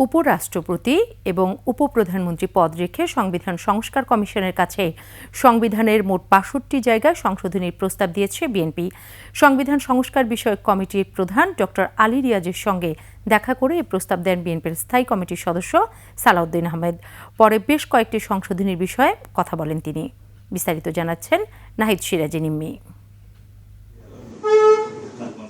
উপরাষ্ট্রপতি এবং উপপ্রধানমন্ত্রী পদ রেখে সংবিধান সংস্কার কমিশনের কাছে সংবিধানের মোট ৬২ জায়গায় সংশোধনীর প্রস্তাব দিয়েছে বিএনপি। সংবিধান সংস্কার বিষয়ক কমিটির প্রধান ডক্টর আলী রিয়াজের সঙ্গে দেখা করে এই প্রস্তাব দেন বিএনপির স্থায়ী কমিটির সদস্য সালাউদ্দিন আহমেদ। পরে বেশ কয়েকটি সংশোধনীর বিষয়ে কথা বলেন তিনি। বিস্তারিত জানাচ্ছেন নাহিদ সিরাজি নিম্মি।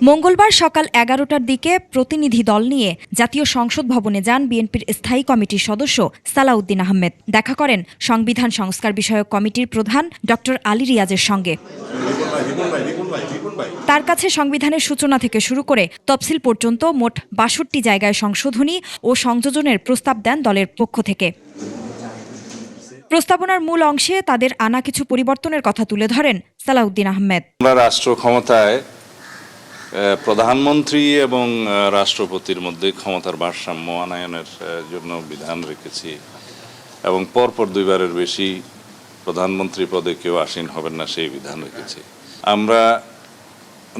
মঙ্গলবার সকাল ১১টার দিকে প্রতিনিধি দল নিয়ে জাতীয় সংসদ ভবনে যান বিএনপির স্থায়ী কমিটির সদস্য সালাউদ্দিন আহমেদ। দেখা করেন সংবিধান সংস্কার বিষয়ক কমিটির প্রধান ডক্টর আলী রিয়াজের সঙ্গে। তার কাছে সংবিধানের সূচনা থেকে শুরু করে তফসিল পর্যন্ত মোট ৬২ জায়গায় সংশোধনী ও সংযোজনের প্রস্তাব দেন দলের পক্ষ থেকে। প্রস্তাবনার মূল অংশে তাদের আনা কিছু পরিবর্তনের কথা তুলে ধরেন সালাউদ্দিন আহমেদ। রাষ্ট্র ক্ষমতায় প্রধানমন্ত্রী এবং রাষ্ট্রপতির মধ্যে ক্ষমতার ভারসাম্য আনয়নের জন্য বিধান রেখেছি এবং পরপর ২ বারের বেশি প্রধানমন্ত্রী পদে কেউ আসীন হবেন না সেই বিধান রেখেছি। আমরা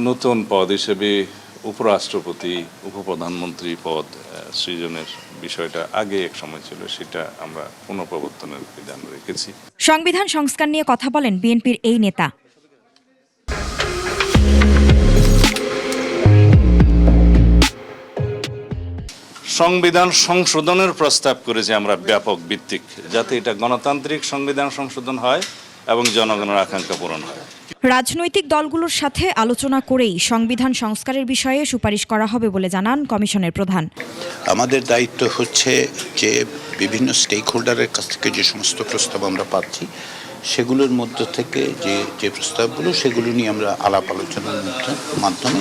নতুন পদ হিসেবে উপরাষ্ট্রপতি উপপ্রধানমন্ত্রী পদ সৃজনের বিষয়টা আগে এক সময় ছিল, সেটা আমরা পুনঃপ্রবর্তনের বিধান রেখেছি। সংবিধান সংস্কার নিয়ে কথা বলেন বিএনপির এই নেতা। সংবিধান সংশোধনের প্রস্তাব করেছি আমরা ব্যাপক ভিত্তিক, যাতে এটা গণতান্ত্রিক সংবিধান সংশোধন হয় এবং জনগণের আকাঙ্ক্ষা পূরণ হয়। রাজনৈতিক দলগুলোর সাথে আলোচনা করেই সংবিধান সংস্কারের বিষয়ে সুপারিশ করা হবে বলে জানান কমিশনের প্রধান। আমাদের দায়িত্ব হচ্ছে যে বিভিন্ন স্টেক হোল্ডারের কাছ থেকে যে সমস্ত প্রস্তাব আমরা পাচ্ছি সেগুলোর মধ্য থেকে যে প্রস্তাবগুলো সেগুলো নিয়ে আমরা আলাপ আলোচনার মাধ্যমে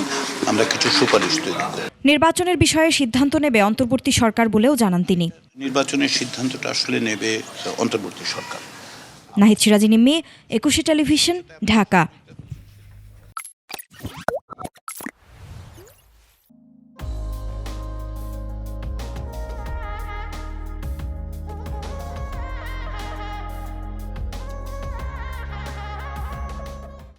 আমরা কিছু সুপারিশ তৈরি করি। নির্বাচনের বিষয়ে সিদ্ধান্ত নেবে অন্তর্বর্তী সরকার বলেও জানান তিনি। নির্বাচনের সিদ্ধান্তটা আসলে নেবে অন্তর্বর্তী সরকার। নাহিদ সিরাজি নিম্মি, ২১ টেলিভিশন, ঢাকা।